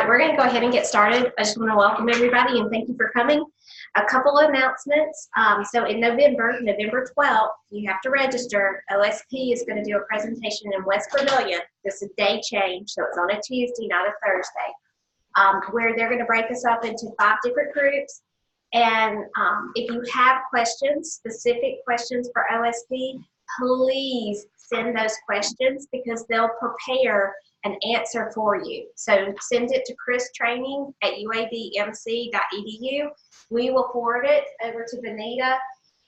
right, we're going to go ahead and get started. I just want to welcome everybody and thank you for coming. A couple of announcements. So in November 12th, you have to register. OSP is going to do a presentation in West Vermilion. This is a day change, so it's on a Tuesday, not a Thursday, where they're going to break us up into 5 different groups. And if you have questions, specific questions for OSP, please send those questions because they'll prepare an answer for you. So send it to christraining@uabmc.edu. We will forward it over to Benita,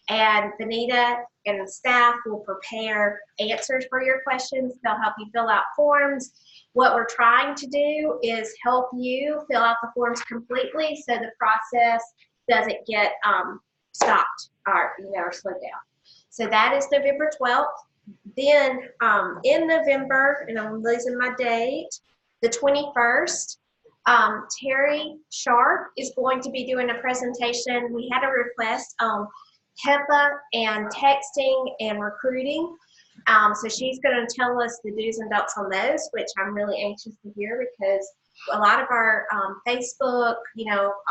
and Benita and the staff will prepare answers for your questions. They'll help you fill out forms. What we're trying to do is help you fill out the forms completely so the process doesn't get stopped or slowed down. So that is November 12th. Then in November, and I'm losing my date, the 21st, Terry Sharp is going to be doing a presentation. We had a request on HIPAA and texting and recruiting. So she's going to tell us the do's and don'ts on those, which I'm really anxious to hear because a lot of our Facebook,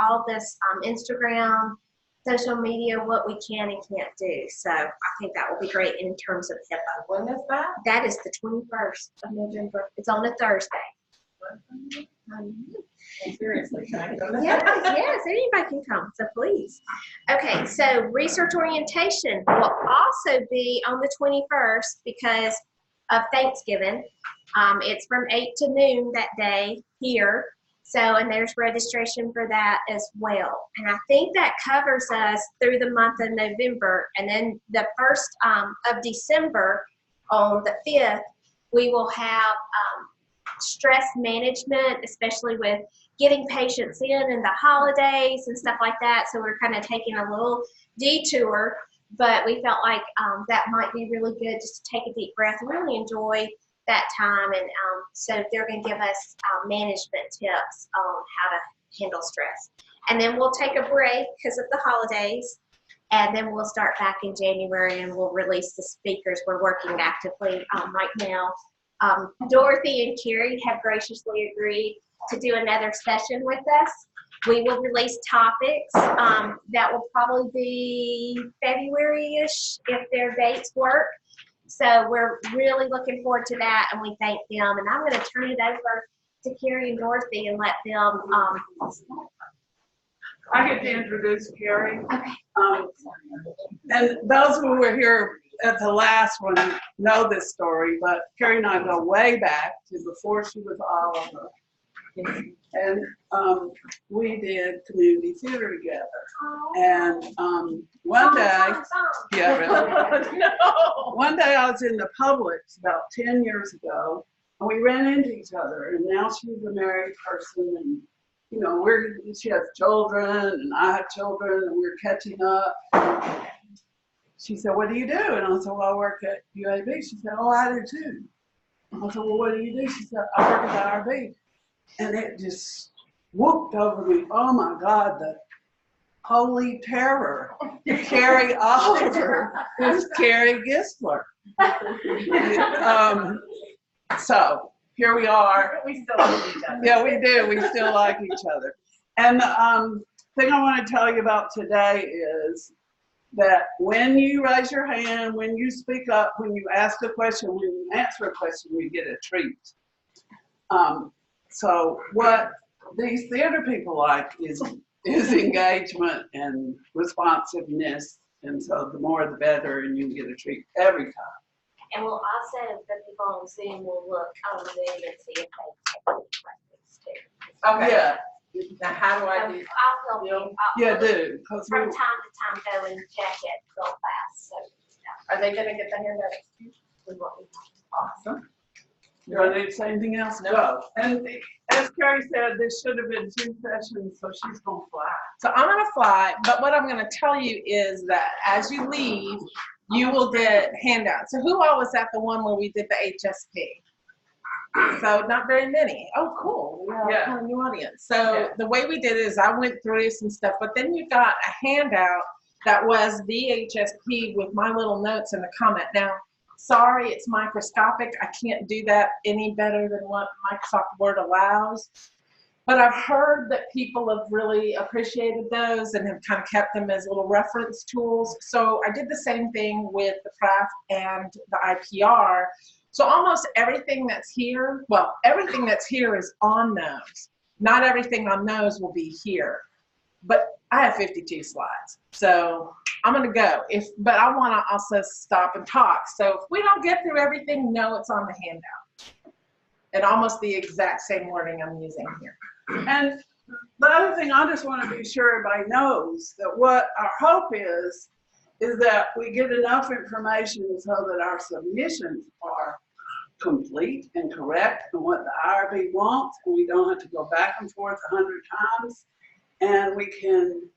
all this Instagram, social media, what we can and can't do. So I think that will be great in terms of HIPAA. When is that? That is the 21st of November. It's on a Thursday. Seriously, can I go to Yes, yes, anybody can come, so please. Okay, so research orientation will also be on the 21st because of Thanksgiving. It's from 8 to noon that day here. So, and there's registration for that as well. And I think that covers us through the month of November. And then the 1st of December, on the 5th, we will have stress management, especially with getting patients in the holidays and stuff like that. So we're kind of taking a little detour, but we felt like that might be really good just to take a deep breath and really enjoy that time. And so they're going to give us management tips on how to handle stress. And then we'll take a break because of the holidays. And then we'll start back in January and we'll release the speakers. We're working actively right now. Dorothy and Carrie have graciously agreed to do another session with us. We will release topics that will probably be February-ish if their dates work. So we're really looking forward to that, and we thank them. And I'm going to turn it over to Carrie and Dorothy and let them. I get to introduce Carrie. Okay. And those who were here at the last one know this story, but Carrie and I go way back to before she was Oliver. And we did community theater together. And one day, yeah, really. No. One day I was in the Publix about 10 years ago, and we ran into each other. And now she's a married person, and she has children, and I have children, and we're catching up. She said, "What do you do?" And I said, "Well, I work at UAB." She said, "Oh, I do too." I said, "Well, what do you do?" She said, "I work at IRB." And it just whooped over me. Oh my God, the holy terror. Carrie Oliver is Carrie Gisler. So here we are. We still like each other. Yeah, we do. We still like each other. And the thing I want to tell you about today is that when you raise your hand, when you speak up, when you ask a question, when you answer a question, you get a treat. So what these theater people like is engagement and responsiveness, and so the more the better, and you get a treat every time. And we'll also, the people on Zoom will look on Zoom and see if they take any questions too. Okay. Yeah. Now, how do I do? I'll help you. Yeah, do. From time to time, go and check it real fast. So, Are they going to get the handouts? we will be. Awesome. Do I need to say anything else? No. And as Carrie said, this should have been 2 sessions, so she's going to fly. So I'm going to fly, but what I'm going to tell you is that as you leave, you will get handouts. So who all was at the one where we did the HSP? So not very many. Oh, cool. We have a new audience. So the way we did it is I went through some stuff, but then you got a handout that was the HSP with my little notes and the comment. Now, sorry, it's microscopic. I can't do that any better than what Microsoft Word allows. But I've heard that people have really appreciated those and have kind of kept them as little reference tools. So I did the same thing with the PRAF and the IPR. So almost everything that's here, well, everything that's here is on those. Not everything on those will be here. But I have 52 slides, so I'm gonna go. But I wanna also stop and talk. So if we don't get through everything, no, it's on the handout. And almost the exact same wording I'm using here. And the other thing, I just want to be sure everybody knows that what our hope is that we get enough information so that our submissions are complete and correct and what the IRB wants, and we don't have to go back and forth 100 times, and we can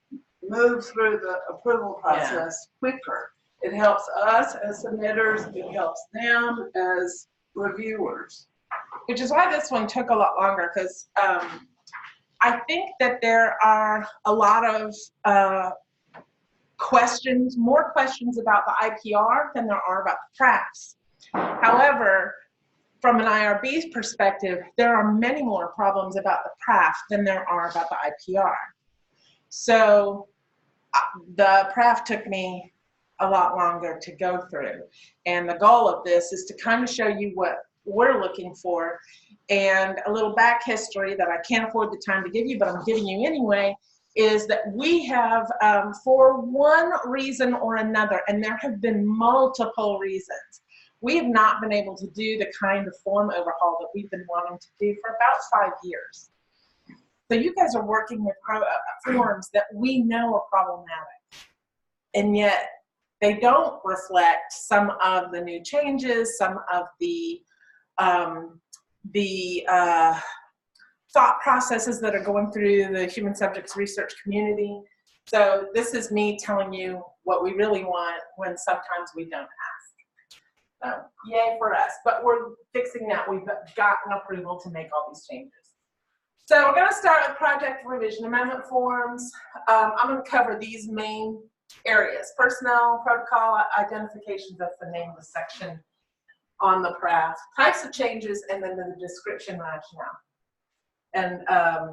move through the approval process quicker. It helps us as submitters, it helps them as reviewers. Which is why this one took a lot longer, because I think that there are a lot of questions, more questions about the IPR than there are about the PRAFs. However, from an IRB's perspective, there are many more problems about the PRAF than there are about the IPR. So the PRAF took me a lot longer to go through. And the goal of this is to kind of show you what we're looking for. And a little back history that I can't afford the time to give you, but I'm giving you anyway, is that we have, for one reason or another, and there have been multiple reasons, we have not been able to do the kind of form overhaul that we've been wanting to do for about 5 years. So you guys are working with forms that we know are problematic, and yet they don't reflect some of the new changes, some of the thought processes that are going through the human subjects research community. So this is me telling you what we really want when sometimes we don't ask. So yay for us, but we're fixing that. We've gotten approval to make all these changes. So we're gonna start with project revision amendment forms. I'm gonna cover these main areas: personnel, protocol, identifications, that's the name of the section on the PRAF, types of changes, and then the description rationale. And I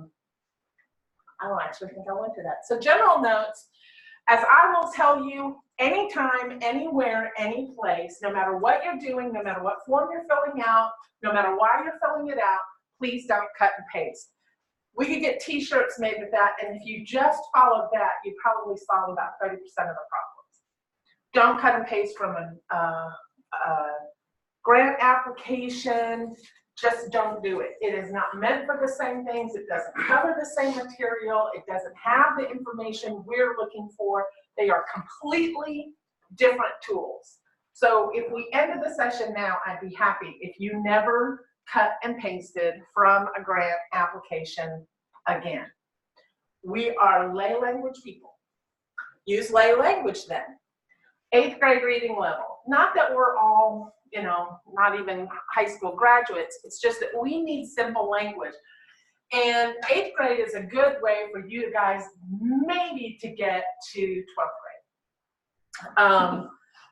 don't actually think I went to that. So general notes, as I will tell you, anytime, anywhere, any place, no matter what you're doing, no matter what form you're filling out, no matter why you're filling it out, please don't cut and paste. We could get t-shirts made with that, and if you just followed that, you probably solve about 30% of the problems. Don't cut and paste from a grant application. Just don't do it. It is not meant for the same things. It doesn't cover the same material. It doesn't have the information we're looking for. They are completely different tools. So if we ended the session now, I'd be happy if you never cut and pasted from a grant application again. We are lay language people. Use lay language then. 8th grade reading level. Not that we're all, you know, not even high school graduates. It's just that we need simple language. And 8th grade is a good way for you guys maybe to get to 12th grade.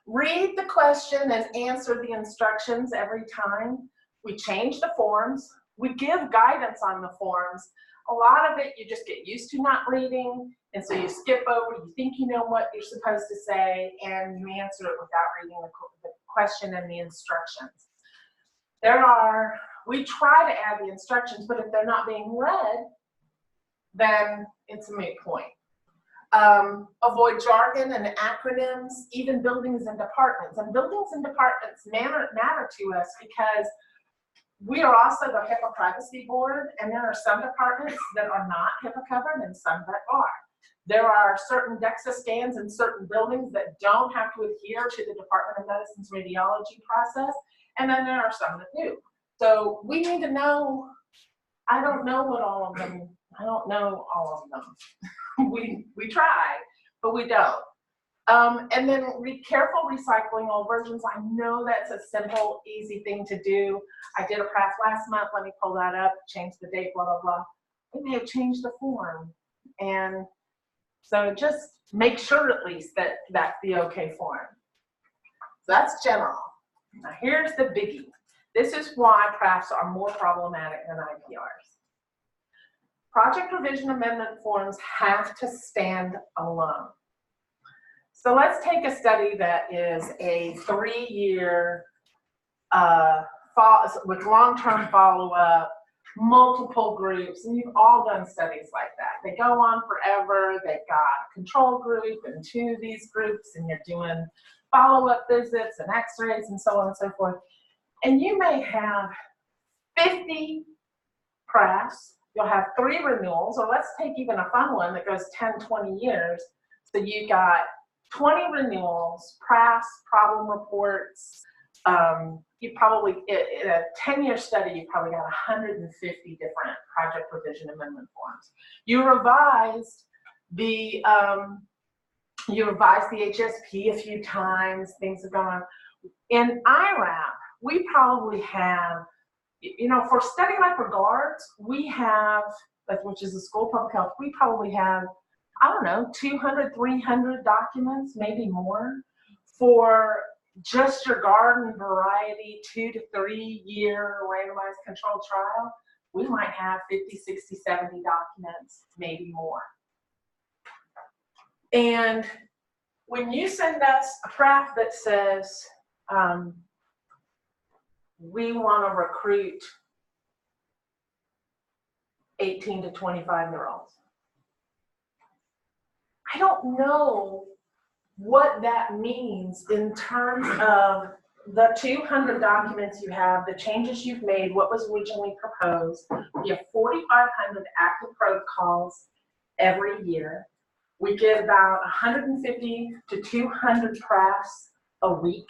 Read the question and answer the instructions every time. We change the forms. We give guidance on the forms. A lot of it you just get used to not reading, and so you skip over, you think you know what you're supposed to say, and you answer it without reading the question and the instructions. We try to add the instructions, but if they're not being read, then it's a moot point. Avoid jargon and acronyms, even buildings and departments. And buildings and departments matter to us because we are also the HIPAA Privacy Board, and there are some departments that are not HIPAA covered and some that are. There are certain DEXA scans in certain buildings that don't have to adhere to the Department of Medicine's radiology process, and then there are some that do. So we need to know, I don't know all of them. We try, but we don't. And then be careful recycling old versions. I know that's a simple, easy thing to do. I did a PRAF last month. Let me pull that up, change the date, blah, blah, blah. We may have changed the form. And so just make sure at least that that's the okay form. So that's general. Now here's the biggie. This is why PRAFs are more problematic than IPRs. project revision amendment forms have to stand alone. So let's take a study that is a 3-year with long-term follow-up, multiple groups, and you've all done studies like that. They go on forever. They've got a control group and 2 of these groups, and you're doing follow-up visits and x-rays and so on and so forth. And you may have 50 PRAFs. You'll have 3 renewals, or let's take even a fun one that goes 10, 20 years. So you got 20 renewals, PRAFs, problem reports. You probably, in a 10-year study, you probably got 150 different project revision amendment forms. You revised the HSP a few times, things have gone on. In IRAP, we probably have, you know, for a study like regards, we have, which is a school of public health, we probably have, I don't know, 200, 300 documents, maybe more, for just your garden variety 2 to 3 year randomized controlled trial. We might have 50, 60, 70 documents, maybe more. And when you send us a PRAF that says, we want to recruit 18 to 25-year-olds, I don't know what that means in terms of the 200 documents you have, the changes you've made, what was originally proposed. We have 4,500 active protocols every year. We get about 150 to 200 PRAFs a week.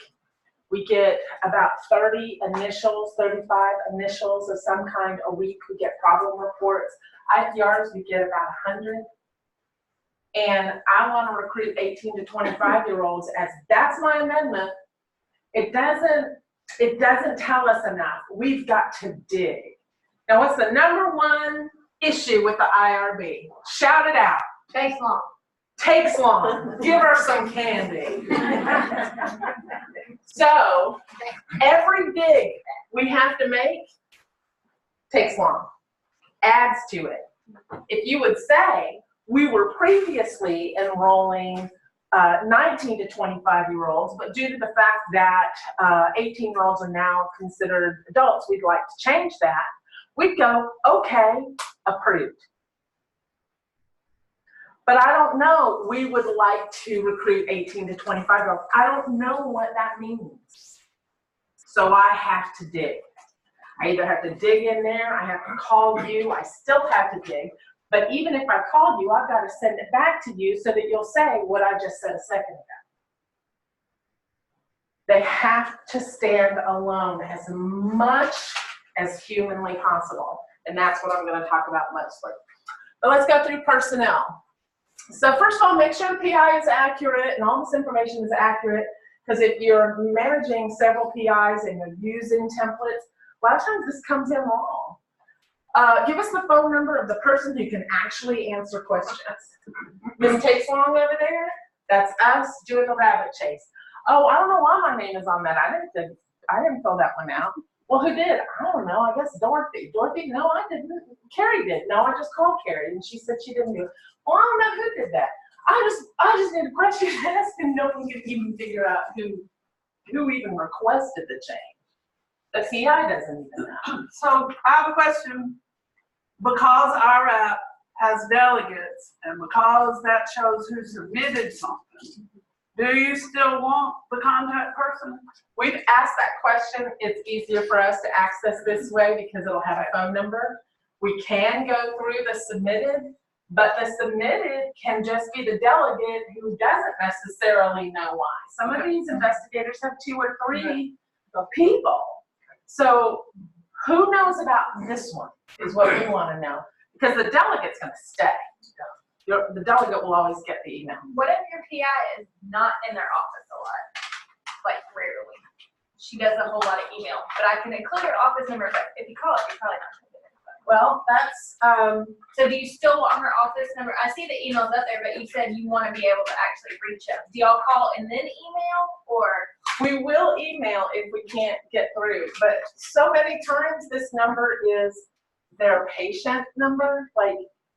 We get about 30 initials, 35 initials of some kind a week. We get problem reports. IPRs, we get about 100. And I want to recruit 18 to 25-year-olds as that's my amendment. It doesn't tell us enough. We've got to dig. Now, what's the #1 issue with the IRB? Shout it out. Takes long. Takes long. Give her some candy. So every dig we have to make takes long. Adds to it. If you would say, we were previously enrolling 19 to 25-year-olds, but due to the fact that 18-year-olds are now considered adults, we'd like to change that. We'd go, okay, approved. But I don't know, we would like to recruit 18 to 25-year-olds. I don't know what that means. So I have to dig. I either have to dig in there, I have to call you, I still have to dig. But even if I called you, I've got to send it back to you so that you'll say what I just said a second ago. They have to stand alone as much as humanly possible. And that's what I'm going to talk about mostly. But let's go through personnel. So first of all, make sure the PI is accurate and all this information is accurate, because if you're managing several PIs and you're using templates, a lot of times this comes in wrong. Give us the phone number of the person who can actually answer questions. This takes long over there. That's us doing the rabbit chase. Oh, I don't know why my name is on that. I didn't fill that one out. Well, who did? I don't know. I guess Dorothy. Dorothy? No, I didn't. Carrie did. No, I just called Carrie and she said she didn't do it. Well, I don't know who did that. I just need a question asked and no one can even figure out who even requested the change. The PI doesn't even know. So I have a question. Because our app has delegates and because that shows who submitted something, do you still want the contact person? We've asked that question. It's easier for us to access this way because it'll have a phone number. We can go through the submitted, but the submitted can just be the delegate who doesn't necessarily know why. Some of these investigators have 2 or 3 people. So who knows about this one is what we want to know, because the delegate's going to stay. The delegate will always get the email. What if your PI is not in their office a lot? Like rarely. She does a whole lot of email, but I can include her office number, but if you call it, you're probably not going to get it. Well, that's, so do you still want her office number? I see the emails up there, but you said you want to be able to actually reach them. Do y'all call and then email, or? we will email if we can't get through, but so many times this number is their patient number. Like,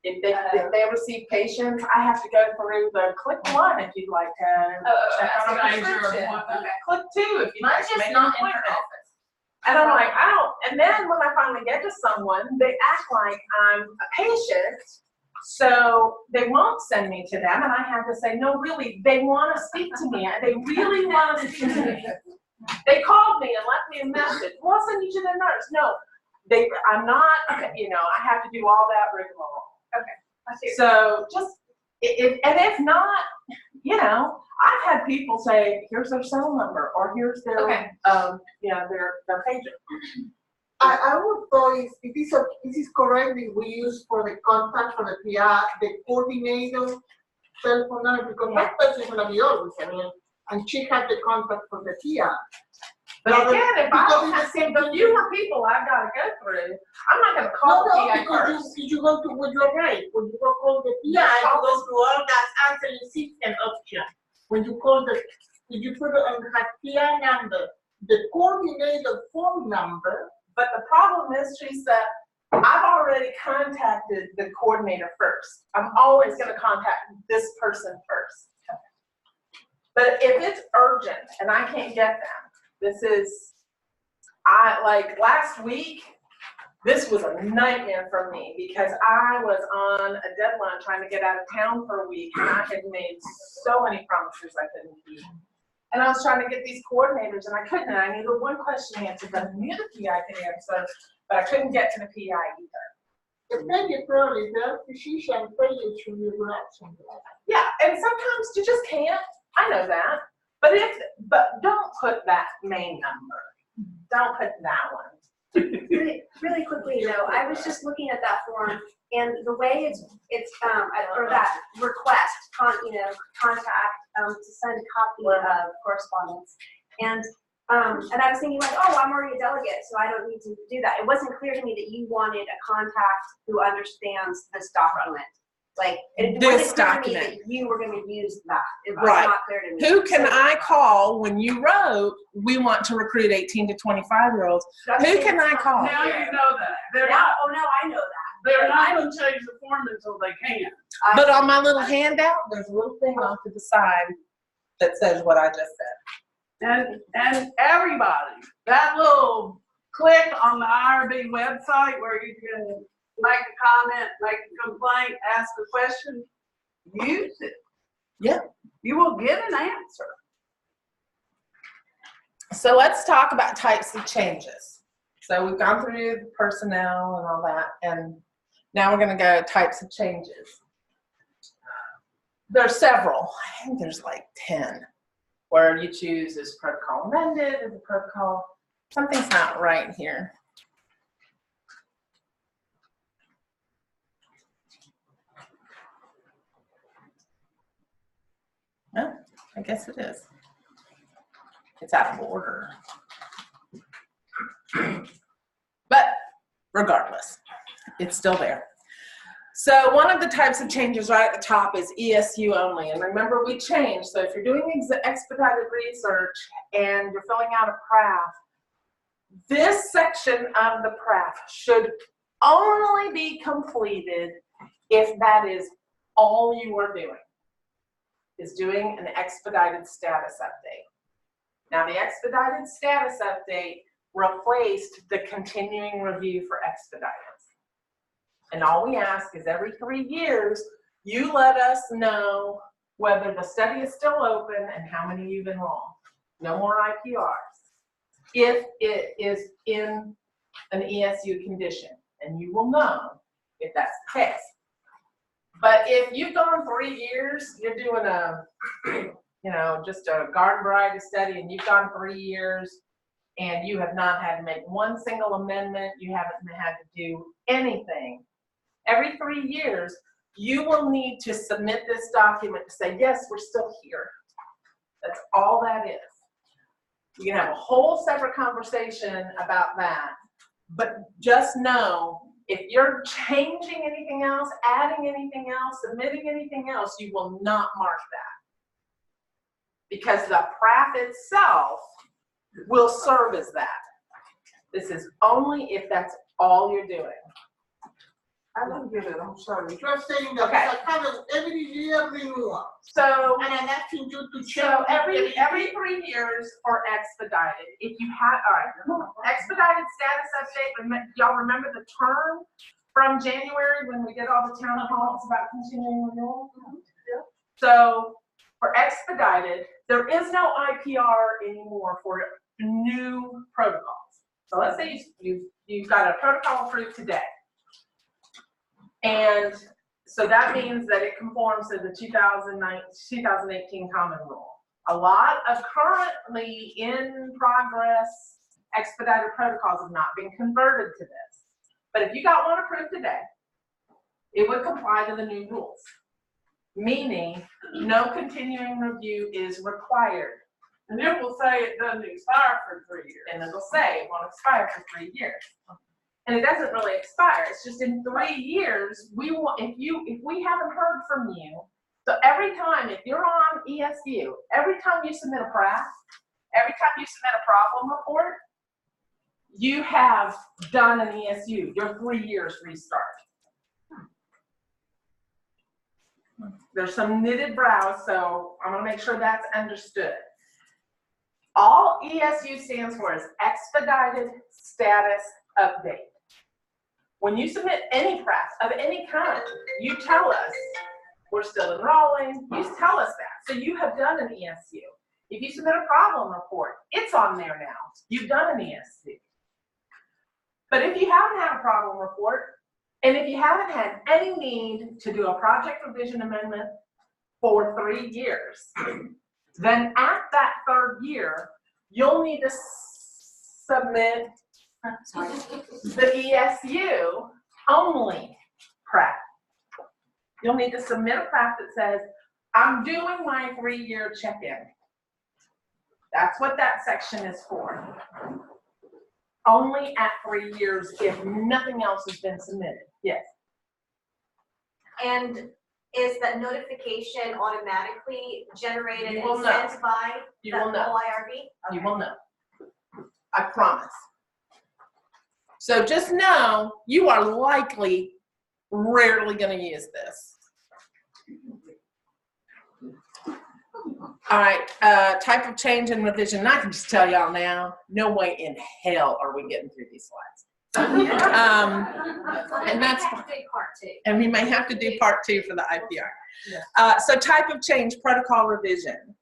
If they receive patients, I have to go through the click 1 if you'd like to check I on a see. prescription. Okay. Click 2 if you'd like Mine's to make just an not appointment. inter-office. And I'm like, I don't, and then when I finally get to someone, they act like I'm a patient, so they won't send me to them, and I have to say, no, really, they want to speak to me. They really want to speak to me. They called me and left me a message. Well, I'll send you to the nurse. No, I'm not, you know, I have to do all that rigmarole. Okay. I see. So just, and if not, you know, I've had people say, here's their cell number, or here's their, Okay. their pager. I would thought if this is correct, if we use for the contact for the PR, the coordinator cell phone number, because that person is gonna be always, I mean, and she had the contact for the PR. But again, if I don't because have the fewer people I've got to go through, I'm not going to call the PI because first. you go to, when you're right, when you go call the PI, you go through all that answering system option. When you call if you put it on the PI number, the coordinator phone number. But the problem is, Teresa, I've already contacted the coordinator first. I'm always going to contact this person first. But if it's urgent and I can't get them, like last week, this was a nightmare for me because I was on a deadline trying to get out of town for a week, and I had made so many promises I couldn't keep. And I was trying to get these coordinators, and I couldn't. I needed one question answered, but I knew the PI could answer, but I couldn't get to the PI either. Maybe probably the physician pays you your reaction. Yeah, and sometimes you just can't. I know that. But don't put that main number. Don't put that one. Really quickly though, I was just looking at that form, and the way it's or that request, contact to send a copy of correspondence, and I was thinking like, oh, I'm already a delegate, so I don't need to do that. It wasn't clear to me that you wanted a contact who understands this document. Like, it This wasn't clear to document. me that you were going to use that. It was Right. not clear to me. Who can So- I call when you wrote, we want to recruit 18 to 25-year-olds? so I'm Who saying can it's I not call? Now clear. you know that. They're Now, not, oh no, I know that. they're not gonna change the form until they can. But on my little handout, there's a little thing off to the side that says what I just said. And everybody, that little click on the IRB website where you can make a comment, make a complaint, ask a question, use it. Yeah. You will get an answer. So let's talk about types of changes. So we've gone through the personnel and all that, and now we're going to go types of changes. There's several. I think there's like 10 where you choose is protocol amended, is the protocol, something's not right here. Oh, I guess it is. It's out of order. But regardless, it's still there. So one of the types of changes right at the top is ESU only. And remember, we changed. So if you're doing expedited research and you're filling out a PRAF, this section of the PRAF should only be completed if that is all you are doing, is doing an expedited status update. Now, the expedited status update replaced the continuing review for expedited. And all we ask is every 3 years, you let us know whether the study is still open and how many you've enrolled. No more IPRs. If it is in an ESU condition, and you will know if that's the case. But if you've gone 3 years, you're doing just a garden variety study, and you've gone 3 years, and you have not had to make one single amendment, you haven't had to do anything. Every 3 years, you will need to submit this document to say, yes, we're still here. That's all that is. You can have a whole separate conversation about that, but just know if you're changing anything else, adding anything else, submitting anything else, you will not mark that. Because the PRAF itself will serve as that. This is only if that's all you're doing. I don't get it, I'm sorry. You're saying that Okay. it's a kind of every year renewal. So, And I'm asking you to check. so every 3 years for expedited, if you have, all right, expedited status update, y'all remember the term from January when we did all the town halls about continuing renewal? So for expedited, there is no IPR anymore for new protocols. So let's say you've got a protocol approved today. And so that means that it conforms to the 2018 Common Rule. A lot of currently in progress expedited protocols have not been converted to this. But if you got one approved today, it would comply to the new rules, meaning no continuing review is required. And it will say it doesn't expire for 3 years. And it'll say it won't expire for 3 years. And it doesn't really expire. It's just in 3 years, we want, if we haven't heard from you, so every time, if you're on ESU, every time you submit a PRAF, every time you submit a problem report, you have done an ESU. Your 3 years restart. There's some knitted brows, so I'm gonna make sure that's understood. All ESU stands for is Expedited Status Update. When you submit any PRAF of any kind, you tell us we're still enrolling. You tell us that. So you have done an ESU. If you submit a problem report, it's on there now. You've done an ESU. But if you haven't had a problem report, and if you haven't had any need to do a project revision amendment for 3 years, then at that 3rd year, you'll need to submit the ESU only PRAF. You'll need to submit a PRAF that says, I'm doing my 3-year check-in. That's what that section is for. Only at 3 years if nothing else has been submitted. Yes. And is that notification automatically generated You will and know. sent by You the will know. OIRB? You will know. I promise. So just know you are likely rarely going to use this. All right, type of change and revision. And I can just tell y'all now, no way in hell are we getting through these slides. And that's We have to do part 2. And we may have to do part 2 for the IPR. So type of change, protocol revision.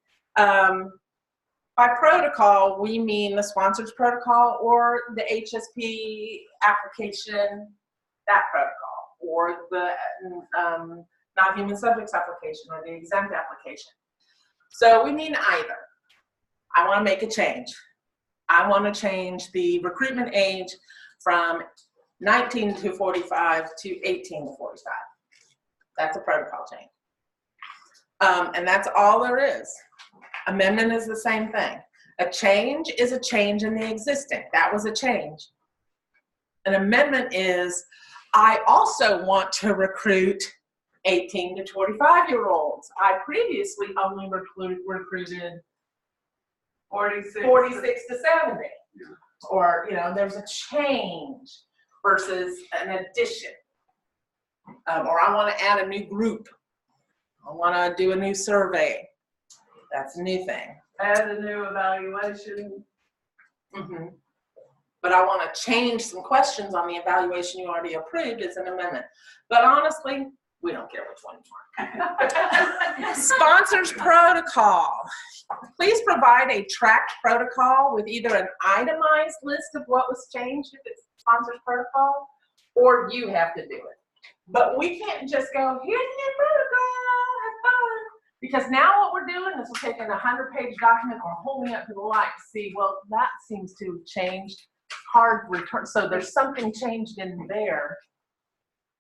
By protocol, we mean the sponsor's protocol or the HSP application, that protocol, or the non-human subjects application or the exempt application. So we mean either. I want to make a change. I want to change the recruitment age from 19 to 45 to 18 to 45. That's a protocol change. And that's all there is. Amendment is the same thing. A change is a change in the existing. That was a change. An amendment is, I also want to recruit 18 to 25-year-olds. I previously only recruited 46 to 70. Or, you know, there's a change versus an addition. Or I want to add a new group. I want to do a new survey. That's a new thing. Add a new evaluation. Mm-hmm. But I want to change some questions on the evaluation you already approved as an amendment. But honestly, we don't care which one you want. Sponsors protocol. Please provide a tracked protocol with either an itemized list of what was changed if it's sponsors protocol, or you have to do it. But we can't just go, here's your protocol, have fun. Because now what we're doing is we're taking a 100-page document or holding it to the light to see, well, that seems to have changed. Hard return. So there's something changed in there.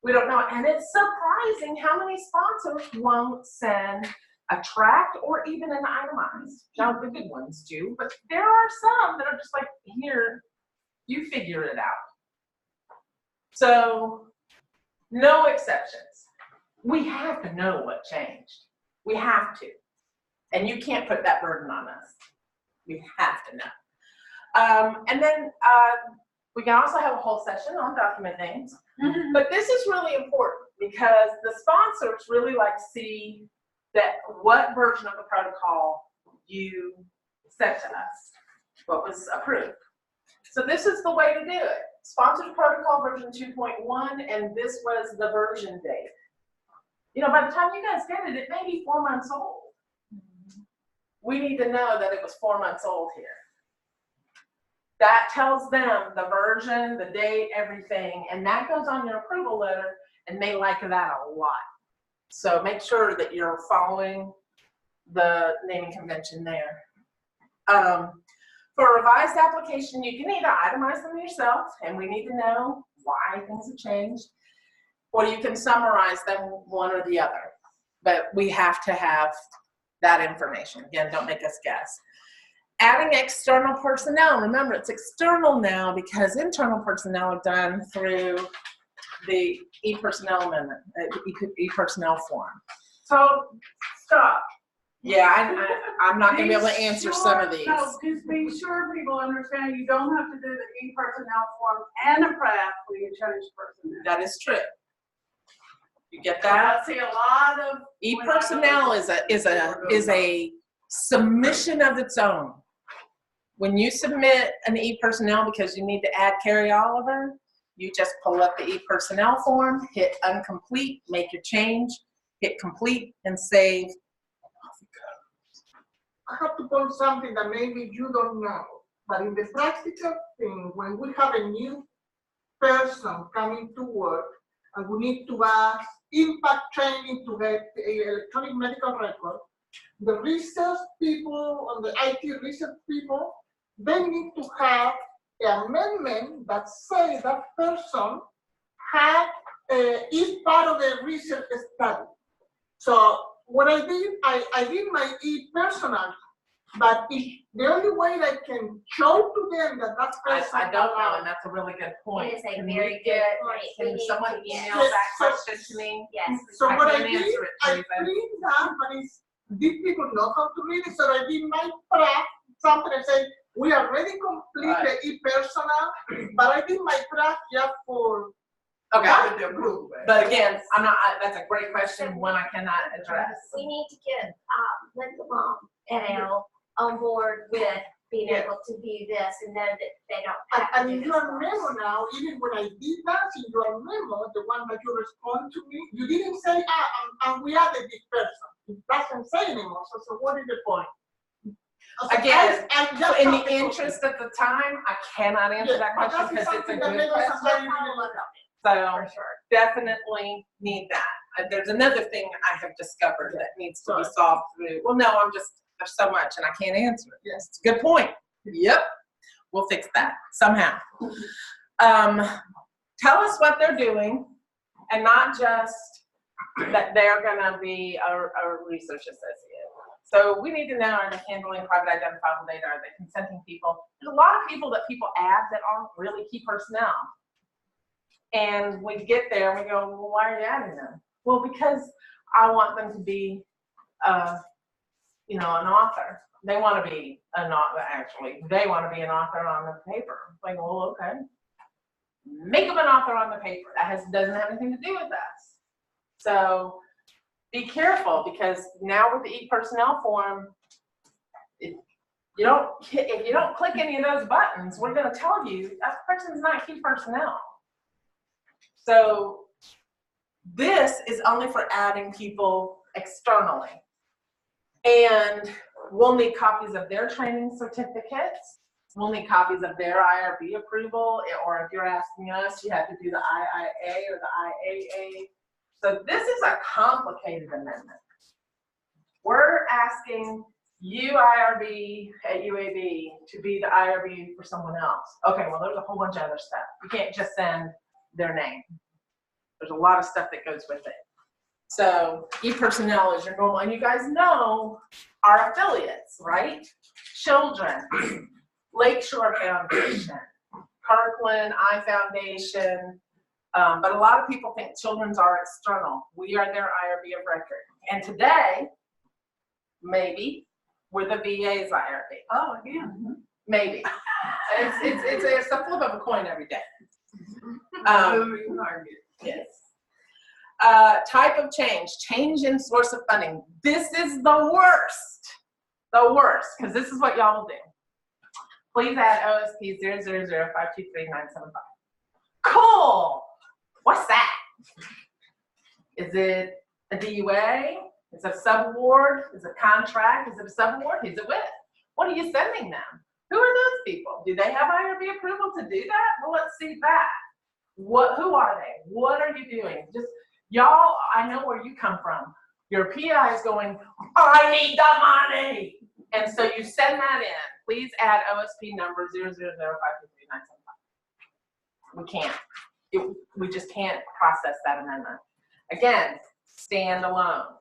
We don't know. And it's surprising how many sponsors won't send a tract or even an itemized. Now, the good ones do, but there are some that are just like, here, you figure it out. So, no exceptions. We have to know what changed. We have to. And you can't put that burden on us. We have to know. And then we can also have a whole session on document names. But this is really important because the sponsors really like to see that what version of the protocol you sent to us, what was approved. So this is the way to do it. Sponsored protocol version 2.1, and this was the version date. You know, by the time you guys get it, it may be 4 months old. We need to know that it was 4 months old here. That tells them the version, the date, everything, and that goes on your approval letter, and they like that a lot. So make sure that you're following the naming convention there. For a revised application, you can either itemize them yourself, and we need to know why things have changed, or you can summarize them one or the other. But we have to have that information. Again, don't make us guess. Adding external personnel. Remember, it's external now because internal personnel are done through the e-personnel amendment, e-personnel form. So, stop. Yeah, I'm not going to be able to answer some of these. No, just be sure people understand you don't have to do the e-personnel form and a PRAF when you change personnel. That is true. You get that? I see a lot of E-personnel is a submission of its own. When you submit an e-personnel because you need to add Carrie Oliver, you just pull up the e-personnel form, hit uncomplete, make your change, hit complete, and save. I have to point something that maybe you don't know, but in the practical thing, when we have a new person coming to work and we need to ask impact training to get an electronic medical record, the research people and the IT research people, they need to have an amendment that says that person is part of the research study. So what I did, I did my e-personal, but the only way I can show to them that that person. I don't know, and that's a really good point. It is a Can very we get- good. Can someone email Yes. that question to me? Yes. So I what I can't did, answer it, I Teresa. print that, but these people know how to read it, so I did my PRAF, something I say, we already complete the e-personal, but I did my PRAF just for Okay, that group. but again, that's a great question, one I cannot address. We need to get Linda Long et al. On board with being Yes. able to view this and know that they don't have to And do in this your for us. memo now, even when I did that, in your memo, the one that you respond to me, you didn't say, and we added this person. It doesn't say anymore, so what is the point? So Again, I just In thought the it was- interest of the time, I cannot answer Yeah, that but question that is because it's a something that good maybe question. somebody really look at. So For sure. definitely need that. There's another thing I have discovered that needs to be solved through, well, no, there's so much and I can't answer it. Yes, it's a good point. Yep, we'll fix that somehow. Tell us what they're doing and not just that they're gonna be a research associate. So we need to know, are they handling private identifiable data? Are they consenting people? There's a lot of people that people add that aren't really key personnel. And we get there and we go, well, why are you adding them? Well, because I want them to be, an author. They want to be an author, actually. They want to be an author on the paper. Like, well, okay. Make them an author on the paper. That doesn't have anything to do with us. So be careful, because now with the e-personnel form, if you don't click any of those buttons, we're going to tell you that person's not key personnel. So this is only for adding people externally. And we'll need copies of their training certificates. We'll need copies of their IRB approval, or if you're asking us, you have to do the IIA or the IAA. So this is a complicated amendment. We're asking you, IRB at UAB, to be the IRB for someone else. Okay, well, there's a whole bunch of other stuff. You can't just send their name. There's a lot of stuff that goes with it. So e-personnel is your normal, and you guys know our affiliates, right? Children, Lakeshore Foundation, Kirkland, iFoundation, but a lot of people think children's are external. We are their IRB of record. And today, maybe, we're the VA's IRB. Oh, yeah. Maybe. It's a flip of a coin every day. Moving target. Yes. Type of change in source of funding. This is the worst, because this is what y'all will do. Please add OSP 000523975. Cool. What's that? Is it a DUA? Is it a subaward? Is it a contract? Is it a subaward? Who's it with? What are you sending them? Who are those people? Do they have IRB approval to do that? Well, let's see that. Who are they? What are you doing? Just, y'all, I know where you come from. Your PI is going, I need the money. And so you send that in. Please add OSP number 000523975. We can't. We just can't process that amendment. Again, standalone.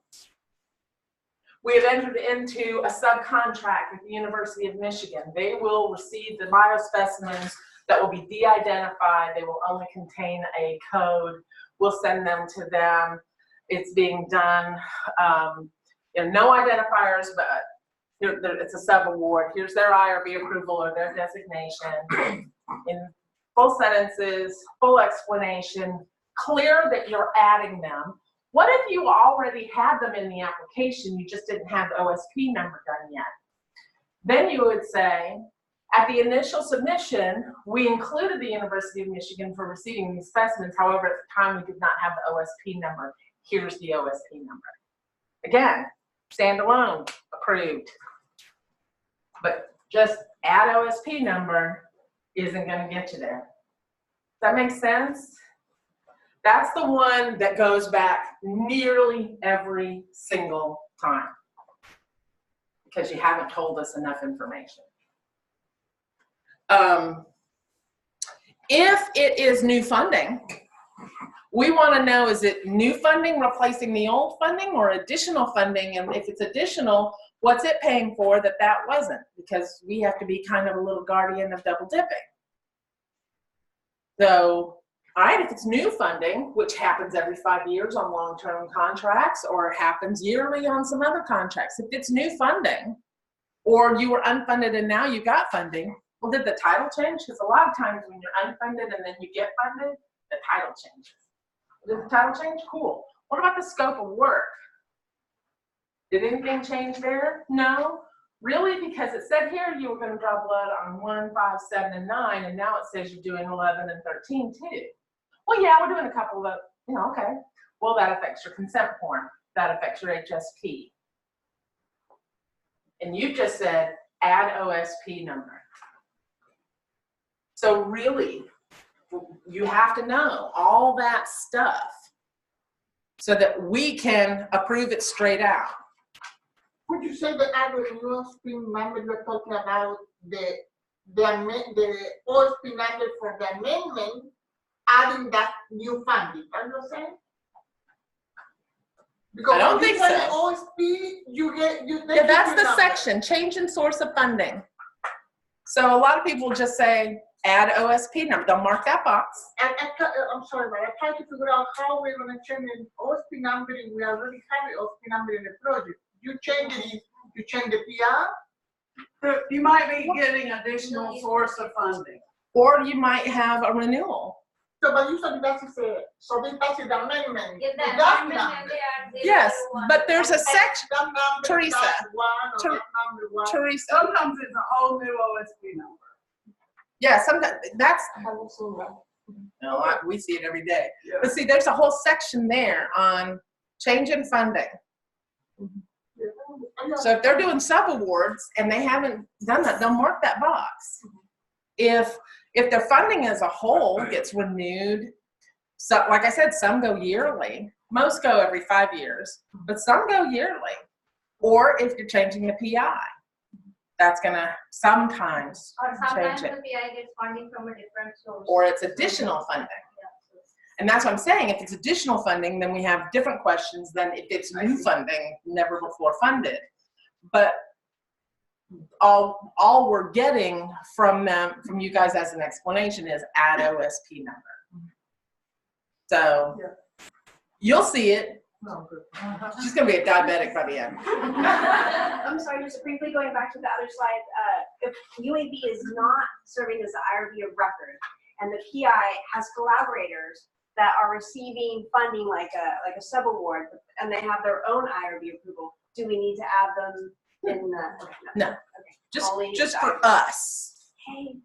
We have entered into a subcontract with the University of Michigan. They will receive the biospecimens that will be de-identified. They will only contain a code. We'll send them to them. It's being done. No identifiers, but it's a sub-award. Here's their IRB approval or their designation. In full sentences, full explanation, clear that you're adding them. What if you already had them in the application, you just didn't have the OSP number done yet? Then you would say, at the initial submission, we included the University of Michigan for receiving these specimens. However, at the time, we did not have the OSP number. Here's the OSP number. Again, standalone, approved. But just add OSP number isn't going to get you there. Does that make sense? That's the one that goes back nearly every single time because you haven't told us enough information. If it is new funding, we want to know, is it new funding replacing the old funding or additional funding? And if it's additional, what's it paying for that wasn't? Because we have to be kind of a little guardian of double dipping. So, all right, if it's new funding, which happens every 5 years on long-term contracts or happens yearly on some other contracts, if it's new funding or you were unfunded and now you got funding, well, did the title change? Because a lot of times when you're unfunded and then you get funded, the title changes. Did the title change? Cool. What about the scope of work? Did anything change there? No. Really? Because it said here you were going to draw blood on 1, 5, 7, and 9, and now it says you're doing 11 and 13 too. Well, yeah, we're doing a couple of, okay. Well, that affects your consent form. That affects your HSP. And you just said, add OSP number. So really, you have to know all that stuff so that we can approve it straight out. Would you say the added OSP number you're talking about, the OSP number for the amendment, adding that new funding? Are you saying? Because I don't think so. OSP, you yeah, that's the section, change in source of funding. So a lot of people just say, add OSP number. They'll mark that box. And I'm sorry, but I tried to figure out how we're going to change an OSP number, and we already have an OSP number in the project. You change it, you change the PR. You might be getting additional source of funding. Or you might have a renewal. So, but usually that's the amendment. Give that That amendment number. there. Yes, but there's a section. That number, Teresa. that's one, or Ter- that number one. Teresa. Sometimes it's a whole new OSP number. Yeah, sometimes that's. No, we see it every day. Yeah. But see, there's a whole section there on change in funding. So if they're doing subawards and they haven't done that, they'll mark that box. If their funding as a whole gets renewed, so like I said, some go yearly, most go every 5 years, but some go yearly. Or if you're changing the PI, that's gonna sometimes Or sometimes change the it. PI gets funding from a different source. Or it's additional funding. And that's what I'm saying. If it's additional funding, then we have different questions than if it's new funding, never before funded. But all we're getting from you guys as an explanation is add OSP number. So you'll see it. She's gonna be a diabetic by the end. I'm sorry, just briefly going back to the other slide. If UAB is not serving as the IRB of record, and the PI has collaborators that are receiving funding like a sub-award, and they have their own IRB approval, do we need to add them in the? No. Okay. Just for us. Hey.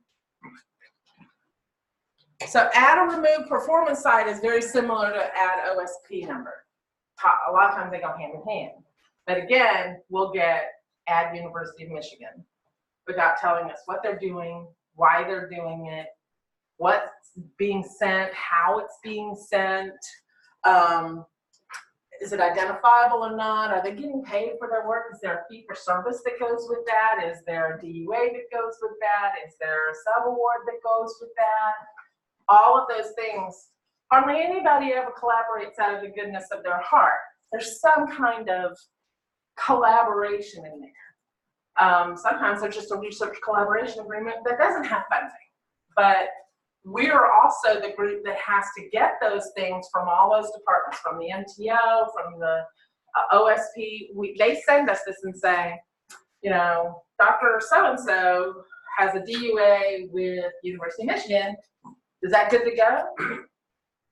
So add or remove performance side is very similar to add OSP number. A lot of times they go hand in hand. But again, we'll get add University of Michigan without telling us what they're doing, why they're doing it, what's being sent, how it's being sent. Is it identifiable or not? Are they getting paid for their work? Is there a fee for service that goes with that? Is there a DUA that goes with that? Is there a sub-award that goes with that? All of those things. Hardly anybody ever collaborates out of the goodness of their heart. There's some kind of collaboration in there. Sometimes there's just a research collaboration agreement that doesn't have funding. But we're also the group that has to get those things from all those departments, from the MTO, from the OSP. They send us this and say, you know, Dr. So-and-so has a DUA with University of Michigan. Is that good to go?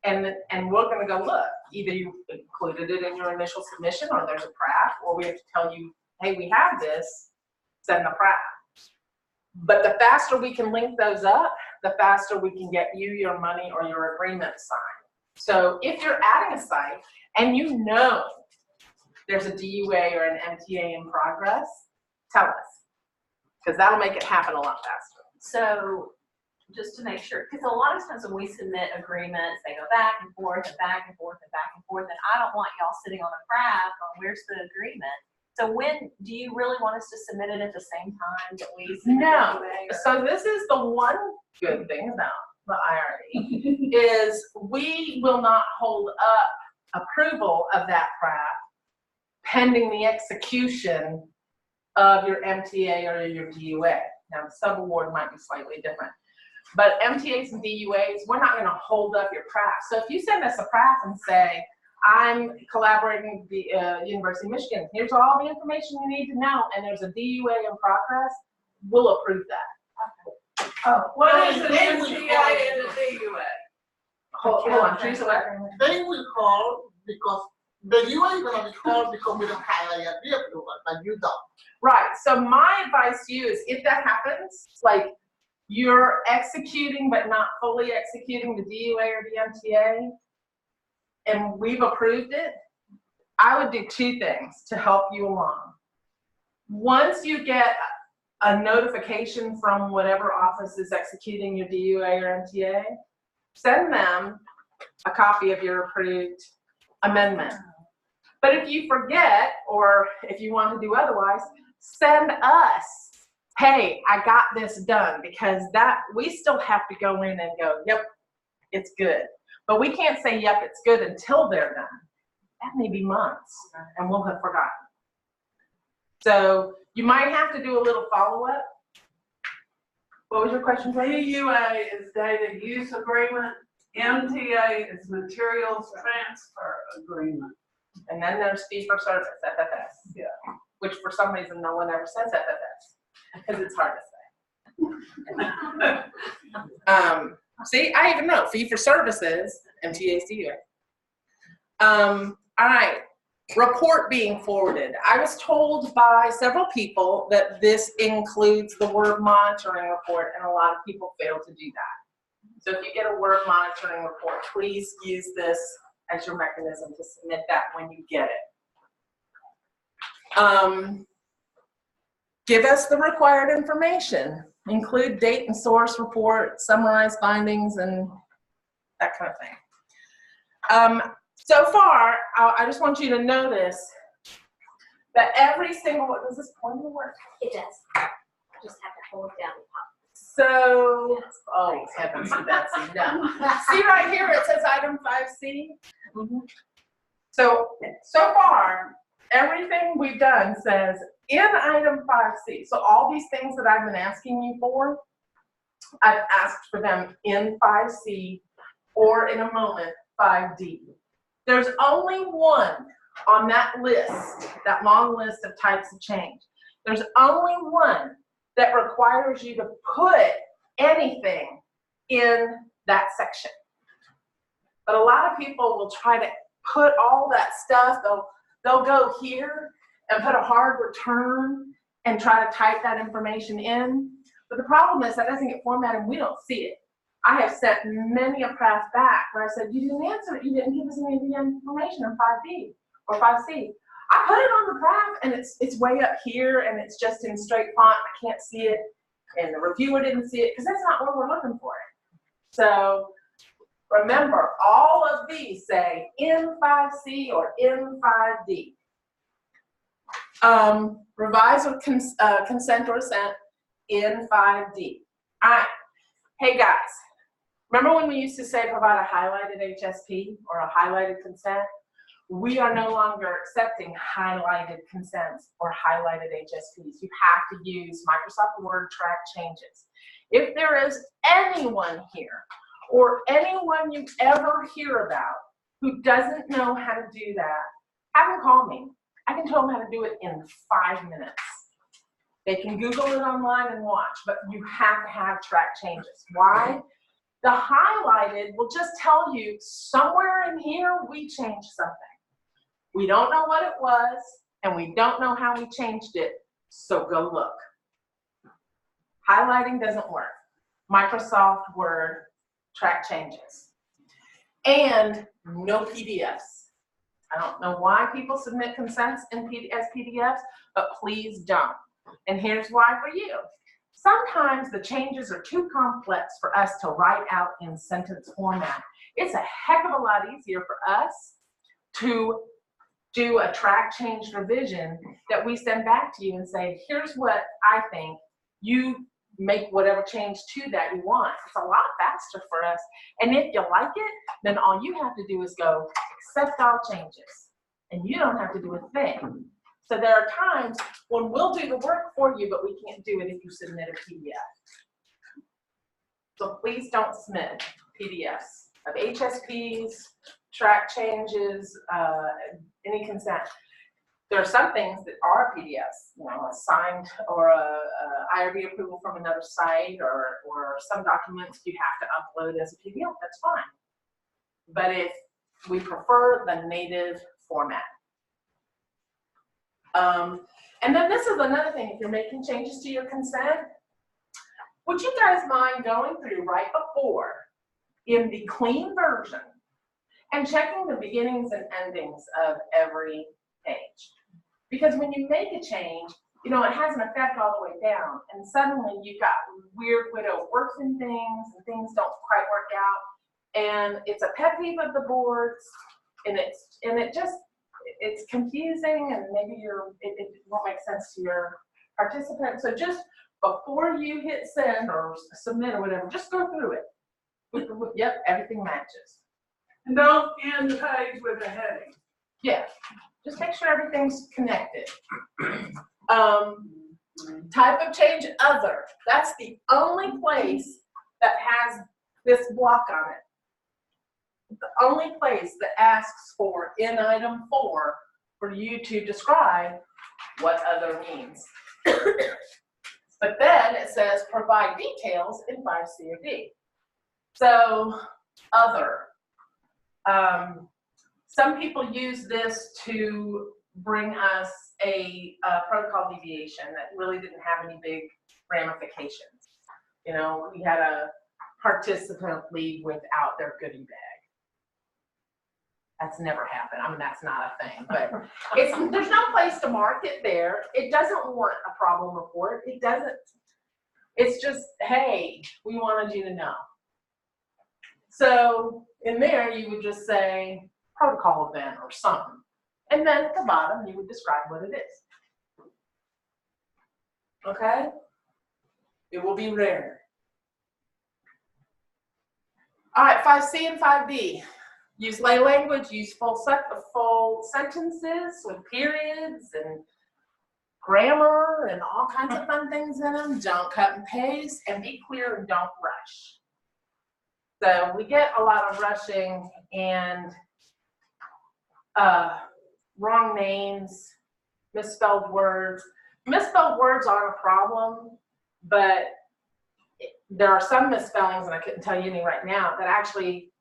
And we're going to go look. Either you included it in your initial submission, or there's a PRAF, or we have to tell you, hey, we have this, send the PRAF. But the faster we can link those up, the faster we can get you your money or your agreement signed. So if you're adding a site and you know there's a DUA or an MTA in progress, tell us, because that'll make it happen a lot faster. So just to make sure, because a lot of times when we submit agreements, they go back and forth and back and forth and back and forth, and I don't want y'all sitting on a PRAF on where's the agreement. So when do you really want us to submit it at the same time that we submit No. it? So this is the one good thing about the IRB is we will not hold up approval of that PRAF pending the execution of your MTA or your DUA. Now the sub-award might be slightly different. But MTAs and DUAs, we're not going to hold up your PRAF. So if you send us a PRAF and say, I'm collaborating with the University of Michigan, here's all the information you need to know, and there's a DUA in progress, we'll approve that. Oh, what is an MTA and a DUA? Hold on, Teresa, what? They will call because the DUA is going to be called because we don't have a approval, but you don't. Right, so my advice to you is if that happens, like you're executing but not fully executing the DUA or the MTA, and we've approved it, I would do two things to help you along. Once you get a notification from whatever office is executing your DUA or MTA, send them a copy of your approved amendment. But if you forget, or if you want to do otherwise, send us, hey, I got this done, because that we still have to go in and go, yep, it's good. But we can't say, yep, it's good until they're done. That may be months, and we'll have forgotten. So you might have to do a little follow-up. What was your question, Tracy? DUA is data use agreement. MTA is materials transfer agreement. And then there's fee for service, FFS. Yeah. Which for some reason no one ever says FFS, because it's hard to say. See, I even know fee for services, MTA's DUA. All right, report being forwarded. I was told by several people that this includes the word monitoring report, and a lot of people fail to do that. So if you get a word monitoring report, please use this as your mechanism to submit that when you get it. Give us the required information. Include date and source report, summarize findings, and that kind of thing. So far, I just want you to notice that every single one, does this pointer work? It does. I just have to hold down the top. So, oh heavens to Betsy, no. See right here, it says item 5C. Mm-hmm. So far, everything we've done says in item 5C. So all these things that I've been asking you for, I've asked for them in 5C or in a moment 5D. There's only one on that list, that long list of types of change. There's only one that requires you to put anything in that section. But a lot of people will try to put all that stuff, they'll go here and put a hard return and try to type that information in. But the problem is that doesn't get formatted and we don't see it. I have sent many a PRAF back where I said, you didn't answer it, you didn't give us any of the information in 5B or 5C. I put it on the PRAF and it's way up here and it's just in straight font, I can't see it, and the reviewer didn't see it, because that's not where we're looking for it. So remember, all of these say in 5C or in 5D. Revise with consent or assent in 5D. All right. Hey guys, remember when we used to say provide a highlighted HSP or a highlighted consent? We are no longer accepting highlighted consents or highlighted HSPs. You have to use Microsoft Word track changes. If there is anyone here or anyone you ever hear about who doesn't know how to do that, have them call me. I can tell them how to do it in 5 minutes. They can Google it online and watch, but you have to have track changes. Why? The highlighted will just tell you somewhere in here we changed something. We don't know what it was, and we don't know how we changed it, so go look. Highlighting doesn't work. Microsoft Word track changes. And no PDFs. I don't know why people submit consents as PDFs, but please don't. And here's why for you. Sometimes the changes are too complex for us to write out in sentence format. It's a heck of a lot easier for us to do a track change revision that we send back to you and say, here's what I think, you make whatever change to that you want. It's a lot faster for us. And if you like it, then all you have to do is go accept all changes. And you don't have to do a thing. So there are times when we'll do the work for you, but we can't do it if you submit a PDF. So please don't submit PDFs of HSPs, track changes, any consent. There are some things that are PDFs, you know, a signed or a IRB approval from another site, or some documents you have to upload as a PDF, that's fine. But if we prefer the native format. And then this is another thing, if you're making changes to your consent, would you guys mind going through right before in the clean version and checking the beginnings and endings of every page? Because when you make a change, you know, it has an effect all the way down, and suddenly you've got weird widow orphan things, and things don't quite work out, and it's a pet peeve of the boards, and it's confusing, and maybe it won't make sense to your participant. So just before you hit send or submit or whatever, just go through it. Yep, everything matches. And don't end the page with a heading. Yeah, just make sure everything's connected. Type of change other. That's the only place that has this block on it. The only place that asks for in item 4 for you to describe what other means. But then it says provide details in 5C or D. So other. Some people use this to bring us a protocol deviation that really didn't have any big ramifications. You know, we had a participant leave without their goodie bag. That's never happened. I mean, that's not a thing, but there's no place to mark it there. It doesn't want a problem report. It doesn't. It's just, hey, we wanted you to know. So in there, you would just say protocol event or something. And then at the bottom, you would describe what it is. Okay? It will be rare. All right, 5C and 5D. Use lay language, use full sentences with periods and grammar and all kinds of fun things in them. Don't cut and paste, and be clear and don't rush. So we get a lot of rushing and wrong names, misspelled words. Misspelled words aren't a problem, but there are some misspellings, and I couldn't tell you any right now, that actually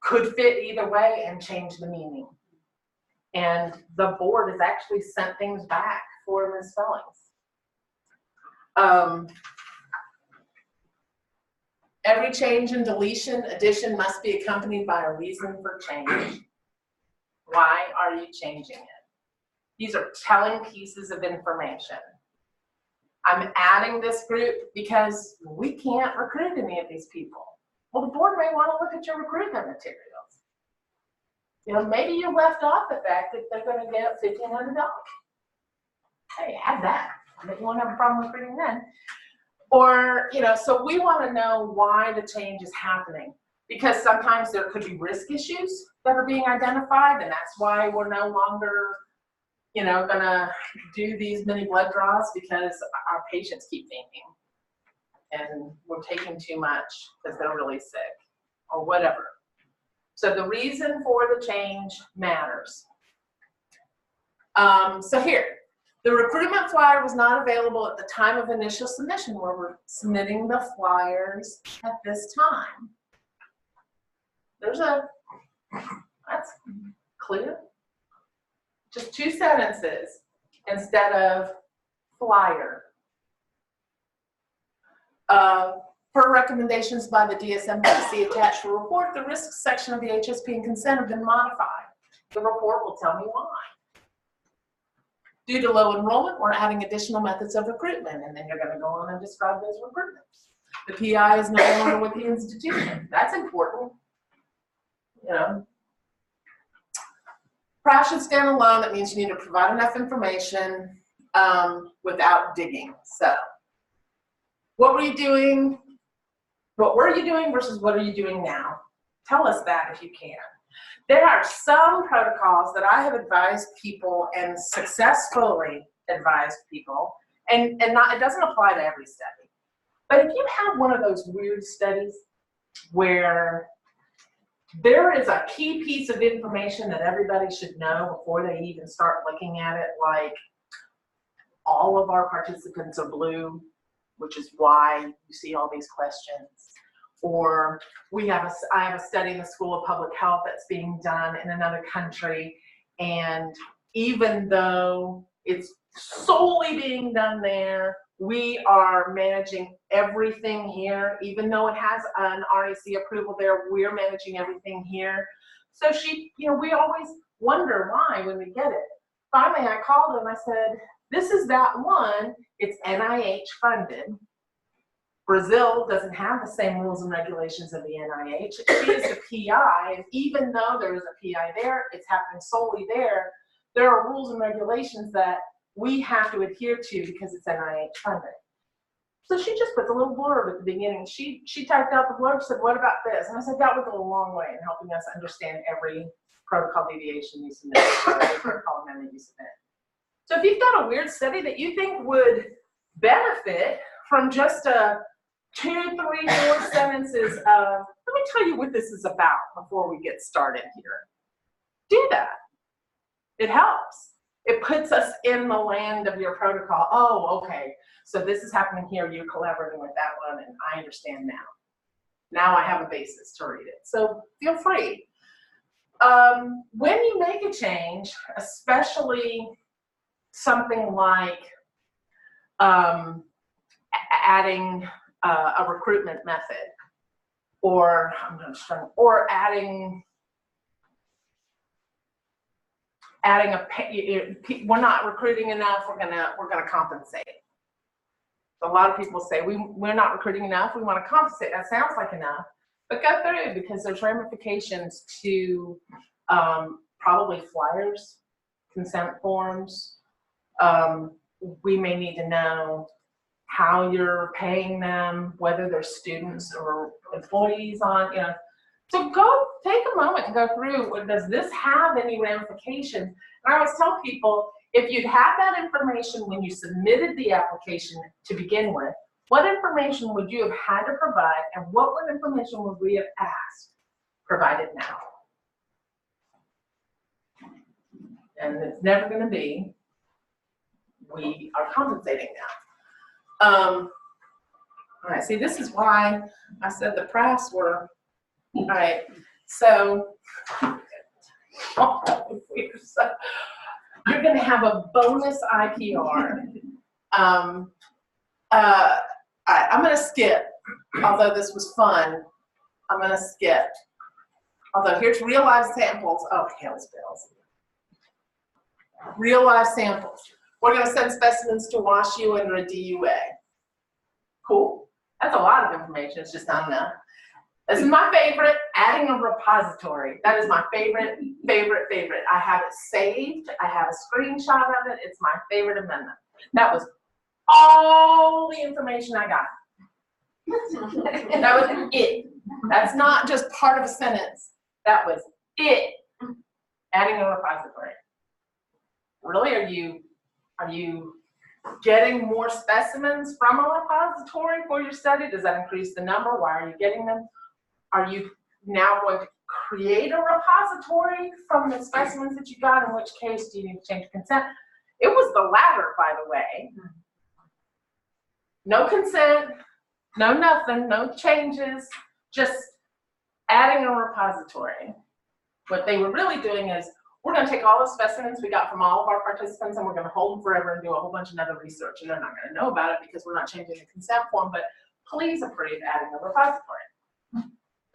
could fit either way and change the meaning. And the board has actually sent things back for misspellings. Every change in deletion, addition must be accompanied by a reason for change. Why are you changing it? These are telling pieces of information. I'm adding this group because we can't recruit any of these people. Well, the board may want to look at your recruitment materials. You know, maybe you left off the fact that they're going to get $1,500. Hey, add that. But you won't have a problem recruiting then. Or, you know, so we want to know why the change is happening, because sometimes there could be risk issues that are being identified, and that's why we're no longer, you know, going to do these many blood draws, because our patients keep fainting and we're taking too much because they're really sick or whatever. So the reason for the change matters. So here, the recruitment flyer was not available at the time of initial submission, where we're submitting the flyers at this time. That's clear. Just 2 sentences instead of flyer. Per recommendations by the DSMPC attached to the report, the risks section of the HSP and consent have been modified. The report will tell me why. Due to low enrollment, we're adding additional methods of recruitment, and then you're going to go on and describe those recruitments. The PI is no longer with the institution. That's important. You know, PRAF should stand alone. That means you need to provide enough information without digging. So, what were you doing? What were you doing versus what are you doing now? Tell us that if you can. There are some protocols that I have advised people and successfully advised people, and not, it doesn't apply to every study. But if you have one of those weird studies where there is a key piece of information that everybody should know before they even start looking at it, like all of our participants are blue, which is why you see all these questions. Or I have a study in the School of Public Health that's being done in another country, and even though it's solely being done there, we are managing everything here. Even though it has an RAC approval there, we're managing everything here. So we always wonder why when we get it. Finally, I called her and I said, this is that one, it's NIH funded. Brazil doesn't have the same rules and regulations of the NIH. She is the PI, and even though there is a PI there, it's happening solely there. There are rules and regulations that we have to adhere to because it's NIH funded. So she just put the little blurb at the beginning. She typed out the blurb, said, what about this? And I said, that would go a long way in helping us understand every protocol deviation you submit, every protocol amendment you submit. So if you've got a weird study that you think would benefit from just a 2, 3, 4 sentences of, let me tell you what this is about before we get started here. Do that. It helps. It puts us in the land of your protocol. Oh, okay. So this is happening here. You're collaborating with that one, and I understand now. Now I have a basis to read it. So feel free. When you make a change, especially something like adding a recruitment method, or adding we're not recruiting enough, we're gonna compensate. A lot of people say we're not recruiting enough, we want to compensate. That sounds like enough, but go through, because there's ramifications to probably flyers, consent forms. We may need to know how you're paying them, whether they're students or employees on, So go take a moment and go through, does this have any ramifications? And I always tell people, if you'd had that information when you submitted the application to begin with, what information would you have had to provide, and what information would we have asked provided now? And it's never going to be, we are compensating now. All right, see, this is why I said the PRAFs were, all right, so you're gonna have a bonus IPR. I'm gonna skip, although this was fun, I'm gonna skip. Although here's real life samples. Oh, hell's bells. Real life samples. We're gonna send specimens to WashU under a DUA. Cool. That's a lot of information, it's just not enough. This is my favorite, adding a repository. That is my favorite. I have it saved, I have a screenshot of it, it's my favorite amendment. That was all the information I got. That was it. That's not just part of a sentence. That was it. Adding a repository. Really, are you getting more specimens from a repository for your study? Does that increase the number? Why are you getting them? Are you now going to create a repository from the specimens that you got? In which case, do you need to change consent? It was the latter, by the way. No consent, no nothing, no changes, just adding a repository. What they were really doing is, we're going to take all the specimens we got from all of our participants and we're going to hold them forever and do a whole bunch of other research. And they're not going to know about it because we're not changing the consent form, but please approve adding a repository.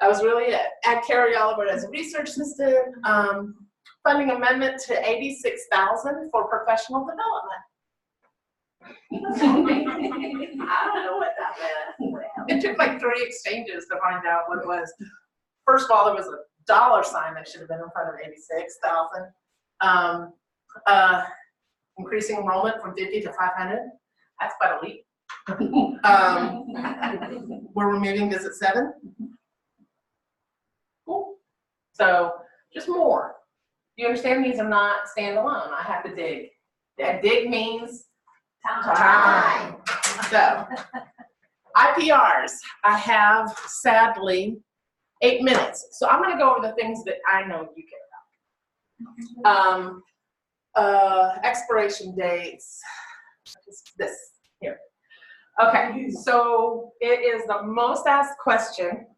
That was really it. Add Carrie Oliver as a research assistant. Funding amendment to $86,000 for professional development. I don't know what that meant. It took like 3 exchanges to find out what it was. First of all, there was a dollar sign that should have been in front of 86,000. Increasing enrollment from 50 to 500. That's quite a leap. We're removing Visit 7. Cool. So just more. You understand these are not standalone. I have to dig. That dig means time. So IPRs, I have sadly 8 minutes. So I'm going to go over the things that I know you care about. Expiration dates. This here. Okay, so it is the most asked question.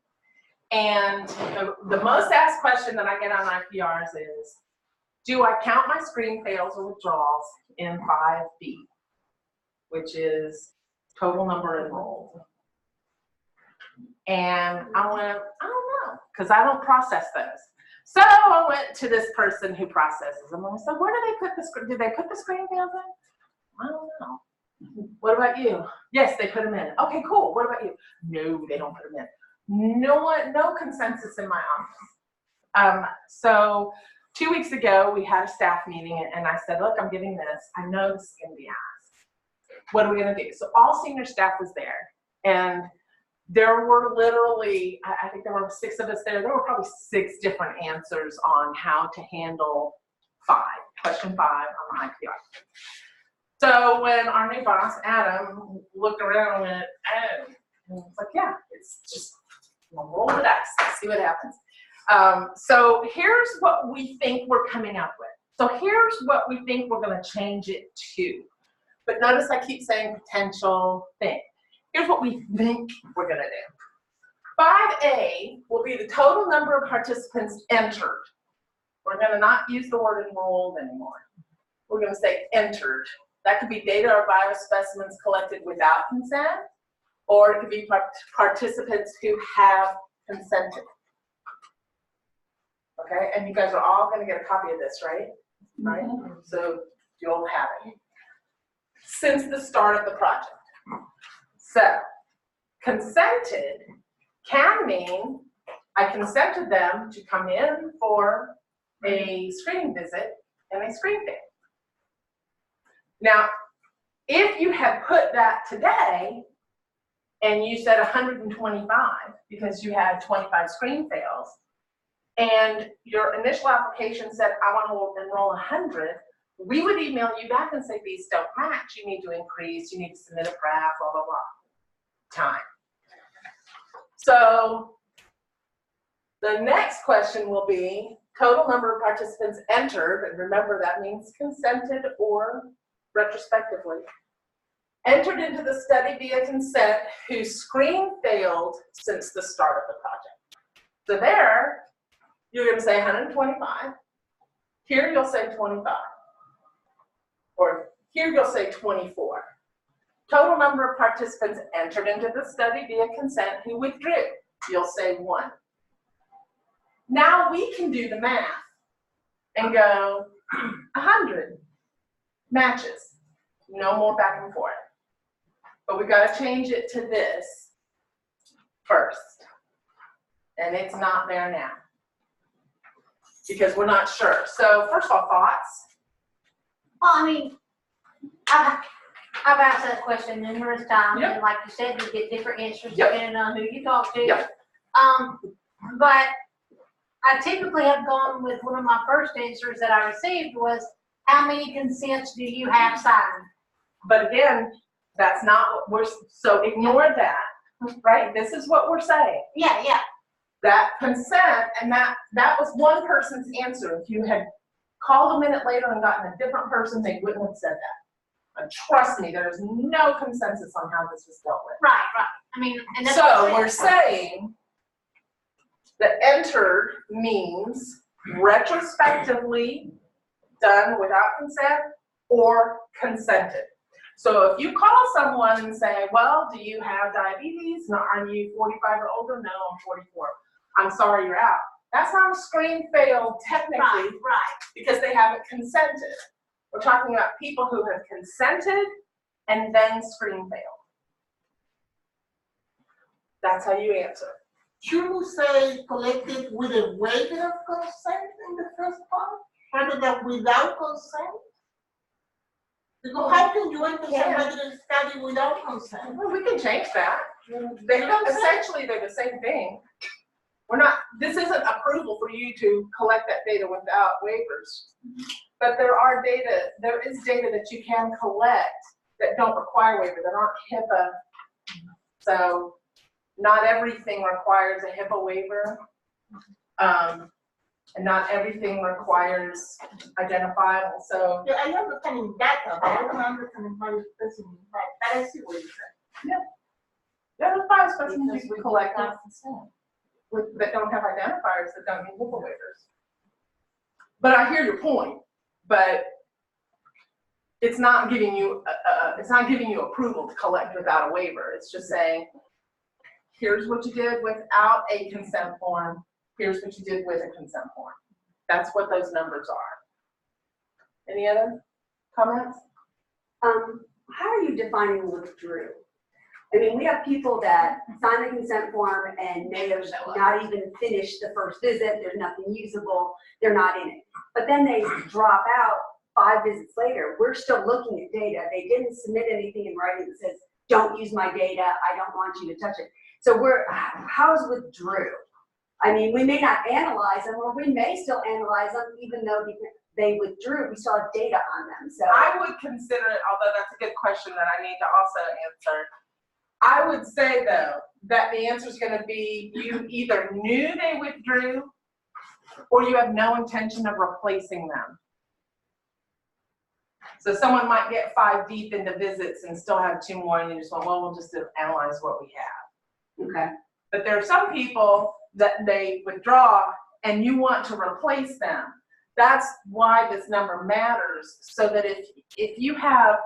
And the most asked question that I get on IPRs is, do I count my screen fails or withdrawals in 5B, which is total number enrolled? And I went, I don't know, because I don't process those. So I went to this person who processes them. And I said, where do they put the screen? Did they put the screen fails in? I don't know. What about you? Yes, they put them in. Okay, cool. What about you? No, they don't put them in. No consensus in my office. So 2 weeks ago, we had a staff meeting, and I said, look, I'm giving this. I know this is going to be asked. What are we going to do? So all senior staff was there, and there were literally, I think there were 6 of us there. There were probably 6 different answers on how to handle question 5 on the IPR. So when our new boss, Adam, looked around and went, oh, and it's like, yeah, it's just, we'll roll the dice, see what happens. So here's what we think we're coming up with. So here's what we think we're going to change it to. But notice I keep saying potential thing. Here's what we think we're going to do. 5A will be the total number of participants entered. We're going to not use the word enrolled anymore. We're going to say entered. That could be data or biospecimens collected without consent, or it could be participants who have consented. Okay, and you guys are all going to get a copy of this, right? Right? So you'll have it since the start of the project. So consented can mean I consented them to come in for a screening visit and a screen fail. Now, if you had put that today and you said 125 because you had 25 screen fails, and your initial application said, I want to enroll 100, we would email you back and say, these don't match. You need to increase, you need to submit a PRAF, blah, blah, blah. Time. So the next question will be total number of participants entered, and remember that means consented or retrospectively. entered into the study via consent, whose screen failed since the start of the project. So there, you're going to say 125. Here you'll say 25. Or here you'll say 24. Total number of participants entered into the study via consent who withdrew. You'll say 1. Now we can do the math and go 100 matches. No more back and forth. But we got to change it to this first. And it's not there now because we're not sure. So first of all, thoughts? Well, I mean, I've asked that question numerous times, Yep. and like you said, you get different answers Yep. depending on who you talk to. Yep. But I typically have gone with one of my first answers that I received was, how many consents do you have signed? But again, that's not what we're, so ignore that, right? This is what we're saying. Yeah, yeah. That consent, and that was one person's answer. If you had called a minute later and gotten a different person, they wouldn't have said that. And trust me, there's no consensus on how this was dealt with. Right, right. I mean, and that's what So I'm we're saying that entered means retrospectively done without consent or consented. So if you call someone and say, well, do you have diabetes? No, are you 45 or older? No, I'm 44. I'm sorry, you're out. That's not a screen failed technically, right. because they haven't consented. We're talking about people who have consented and then screen failed. That's how you answer. Should we say collected with a waiver of consent in the first part, rather than without consent? Because how can you enter somebody to study without consent? Well, we can change that. Essentially, they're the same thing. We're not, this isn't approval for you to collect that data without waivers. But there is data that you can collect that don't require waiver, that aren't HIPAA. So not everything requires a HIPAA waiver. And not everything requires identifiable. So Yeah, I understand in data, but I don't understand how it's specific. But I see what you're saying. there are 5 specimens you can collect that don't have identifiers that don't need HIPAA waivers. But I hear your point. But it's not giving you approval to collect without a waiver. It's just saying, here's what you did without a consent form. Here's what you did with a consent form. That's what those numbers are. Any other comments? How are you defining withdrew? I mean, we have people that sign the consent form and may have not even finished the first visit. There's nothing usable. They're not in it. But then they drop out 5 visits later. We're still looking at data. They didn't submit anything in writing that says, don't use my data. I don't want you to touch it. So how's withdrew? I mean, we may not analyze them, or we may still analyze them even though they withdrew. We still have data on them. So I would consider it, although that's a good question that I need to also answer. I would say, though, that the answer is going to be you either knew they withdrew or you have no intention of replacing them. So someone might get 5 deep into visits and still have 2 more, and you just want, well, we'll just analyze what we have. okay. But there are some people that they withdraw and you want to replace them. That's why this number matters, so that if you have,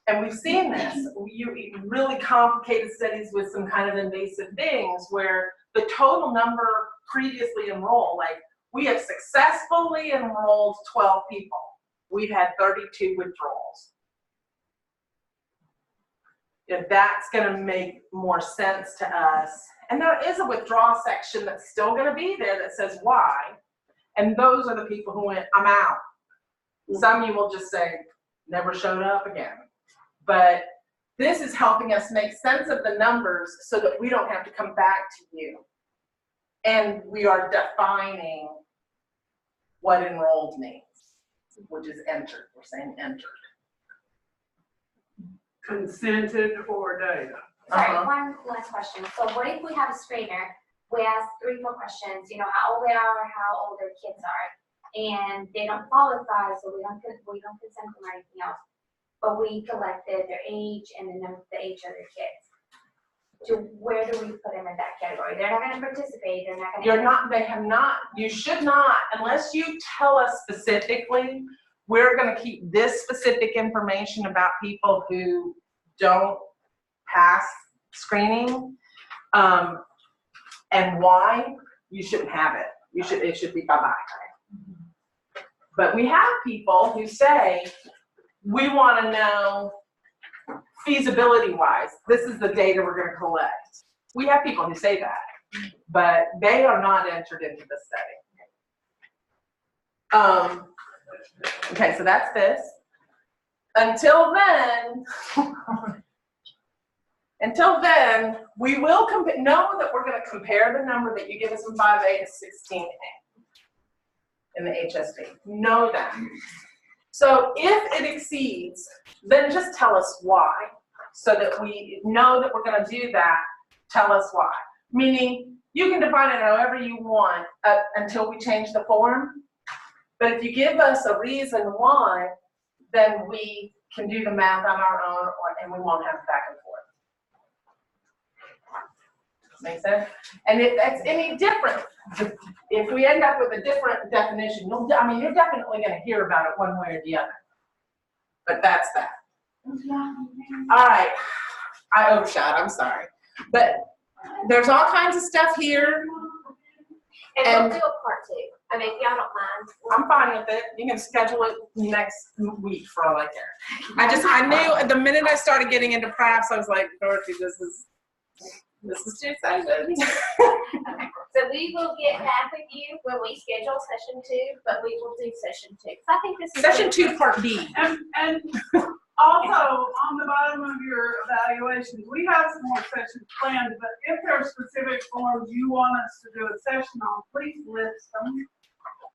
and we've seen this, you really complicated studies with some kind of invasive things where the total number previously enrolled, like we have successfully enrolled 12 people. We've had 32 withdrawals. If that's going to make more sense to us, and there is a withdrawal section that's still going to be there that says why, and those are the people who went, I'm out. Some you will just say, never showed up again. But this is helping us make sense of the numbers so that we don't have to come back to you. And we are defining what enrolled means, which is entered. We're saying entered. Consented or data. Sorry, one last question. So what if we have a screener, we ask 3, 4 questions, you know, how old they are, how old their kids are, and they don't qualify, so we don't consent them or anything else. but we collected their age and the age of their kids. To where do we put them in that category? They're not gonna participate, they're not gonna. You're not, they have not, you should not, unless you tell us specifically, we're gonna keep this specific information about people who don't pass screening, and why, you shouldn't have it. It should be bye-bye. But we have people who say, we wanna know feasibility-wise, this is the data we're gonna collect. We have people who say that, but they are not entered into the study. Okay, so that's this. Until then, we will know that we're gonna compare the number that you give us in 5A to 16A in the HSP. Know that. So if it exceeds, then just tell us why, so that we know that we're gonna do that. Tell us why. Meaning, you can define it however you want until we change the form. But if you give us a reason why, then we can do the math on our own, and we won't have back and forth. Make sense? And if that's any different, if we end up with a different definition, you're definitely going to hear about it one way or the other. But that's that. All right. I overshot. I'm sorry. But there's all kinds of stuff here. And we'll do a part 2. I mean, if y'all don't mind. I'm fine with it. You can schedule it next week for all I care. I knew the minute I started getting into PRAFs, I was like, Dorothy, this is too exciting. Okay. So we will get back with you when we schedule session 2, but we will do session 2. I think this is Session 2, part B. And also, on the bottom of your evaluations, we have some more sessions planned, but if there are specific forms you want us to do a session on, please list them.